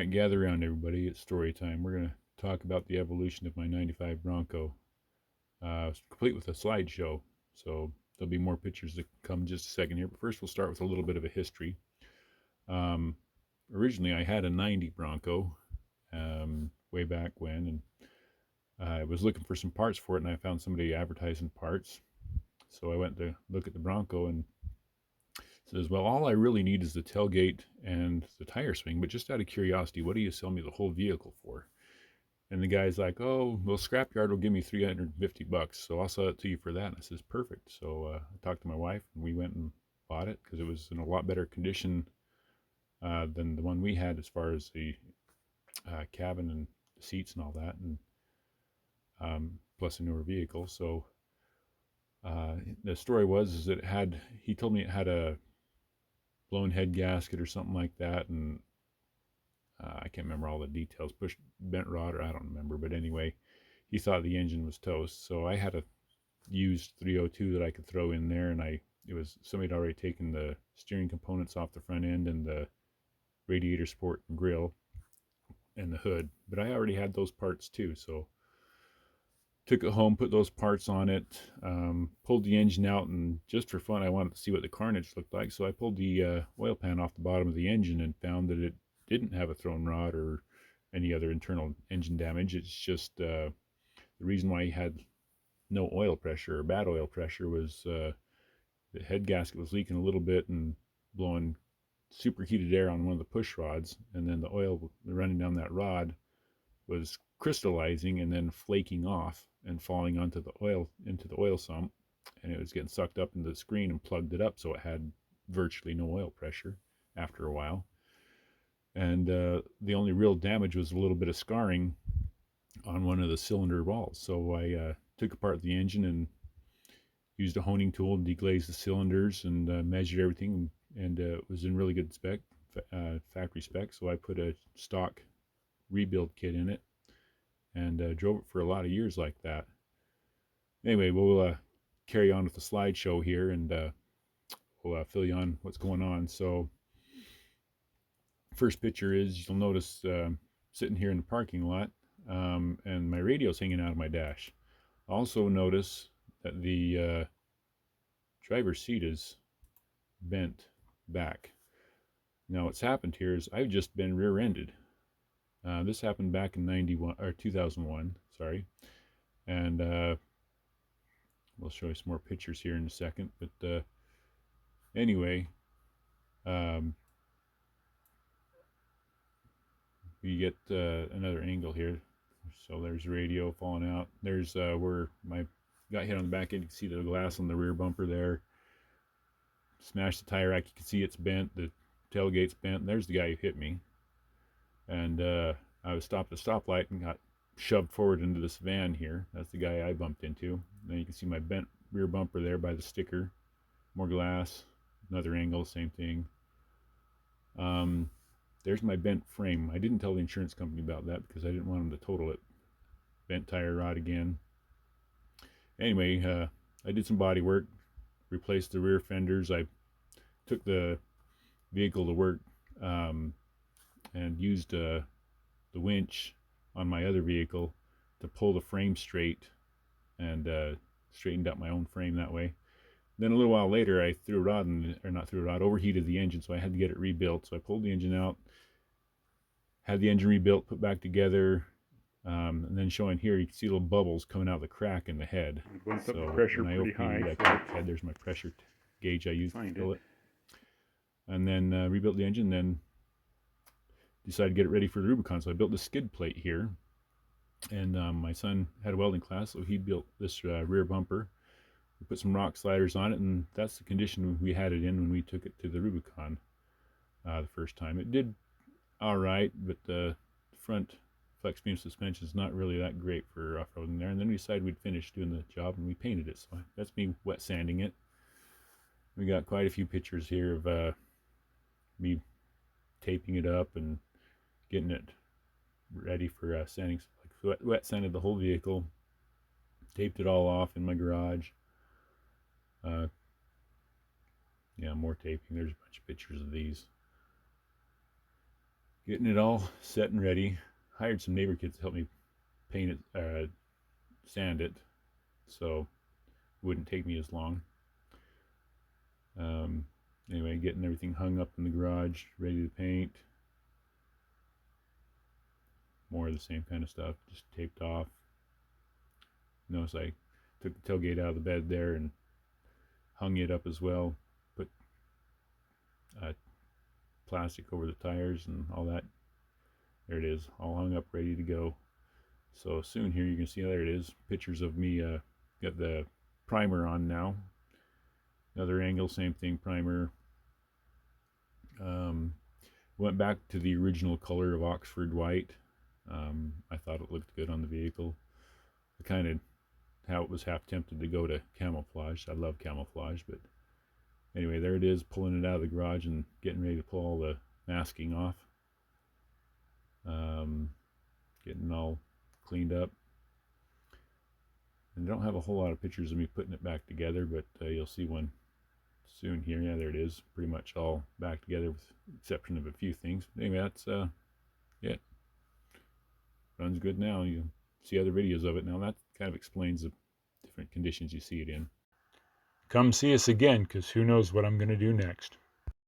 right, gather around, everybody. It's story time. We're going to talk about the evolution of my '95 Bronco, complete with a slideshow. So there'll be more pictures to come in just a second here. But first, we'll start with a little bit of a history. Um, Originally, I had a '90 Bronco way back when, and I was looking for some parts for it, and I found somebody advertising parts. So I went to look at the Bronco and says, "Well, all I really need is the tailgate and the tire swing, but just out of curiosity, what do you sell me the whole vehicle for?" And the guy's like, "Oh, well, scrapyard will give me $350, so I'll sell it to you for that." And I says, "Perfect." So I talked to my wife, and we went and bought it because it was in a lot better condition than the one we had as far as the cabin and the seats and all that, and plus a newer vehicle. So the story was is that it had. He told me it had a blown head gasket or something like that, and I can't remember all the details. Pushed bent rod, or I don't remember. But anyway, he thought the engine was toast. So I had a used 302 that I could throw in there, and it was somebody had already taken the steering components off the front end and the radiator support and grill and the hood. But I already had those parts too, so took it home, put those parts on it, pulled the engine out, and just for fun, I wanted to see what the carnage looked like. So I pulled the oil pan off the bottom of the engine and found that it didn't have a thrown rod or any other internal engine damage. It's just the reason why he had no oil pressure or bad oil pressure was the head gasket was leaking a little bit and blowing superheated air on one of the push rods, and then the oil running down that rod was crystallizing and then flaking off and falling onto the oil into the oil sump, and it was getting sucked up into the screen and plugged it up, so it had virtually no oil pressure after a while. And the only real damage was a little bit of scarring on one of the cylinder walls. So I took apart the engine and used a honing tool and deglaze the cylinders and measured everything, and it was in really good spec, factory spec. So I put a stock rebuild kit in it and drove it for a lot of years like that. Anyway, we'll carry on with the slideshow here, and we'll fill you on what's going on. So first picture is, you'll notice sitting here in the parking lot, and my radio's hanging out of my dash. Also notice that the driver's seat is bent back. Now what's happened here is I've just been rear-ended. This happened back in 91 or 2001, sorry, and we'll show you some more pictures here in a second. But anyway, um, we get another angle here. So there's radio falling out. There's where my got hit on the back end. You can see the glass on the rear bumper there. Smashed the tire rack. You can see it's bent. The tailgate's bent. There's the guy who hit me. And I was stopped at a stoplight and got shoved forward into this van here. That's the guy I bumped into. Then you can see my bent rear bumper there by the sticker. More glass. Another angle, same thing. There's my bent frame. I didn't tell the insurance company about that because I didn't want them to total it. Bent tire rod again. Anyway, I did some body work, replaced the rear fenders. I took the vehicle to work and used the winch on my other vehicle to pull the frame straight, and straightened out my own frame that way. Then a little while later, I threw a rod in, or not threw a rod, overheated the engine, so I had to get it rebuilt. So I pulled the engine out, had the engine rebuilt, put back together, and then showing here, you can see little bubbles coming out of the crack in the head. So pressure when I pretty overheated, high. I cracked the head. There's my pressure gauge I used to fill it. And then rebuilt the engine, then decided to get it ready for the Rubicon. So I built the skid plate here. And my son had a welding class, so he built this rear bumper. We put some rock sliders on it, and that's the condition we had it in when we took it to the Rubicon the first time. It did all right, but the front flex beam suspension is not really that great for off-roading there. And then we decided we'd finish doing the job, and we painted it. So that's me wet sanding it. We got quite a few pictures here of me taping it up and getting it ready for sanding. So wet sanded the whole vehicle, taped it all off in my garage. Yeah, more taping. There's a bunch of pictures of these. Getting it all set and ready. Hired some neighbor kids to help me paint it, sand it, so it wouldn't take me as long. Um, anyway, getting everything hung up in the garage, ready to paint. More of the same kind of stuff, just taped off. Notice I took the tailgate out of the bed there and hung it up as well. Put uh, plastic over the tires and all that. There it is, all hung up, ready to go. So soon here you can see, there it is, pictures of me. Got the primer on now. Another angle, same thing, primer. Um, Went back to the original color of Oxford white. I thought it looked good on the vehicle. I kind of how it was half tempted to go to camouflage. I love camouflage, but anyway, there it is, pulling it out of the garage and getting ready to pull all the masking off. Getting all cleaned up. And I don't have a whole lot of pictures of me putting it back together, but you'll see one soon here. Yeah, there it is, pretty much all back together with the exception of a few things. But anyway, that's it. Runs good now. You see other videos of it now. That kind of explains the different conditions you see it in. Come see us again, because who knows what I'm going to do next.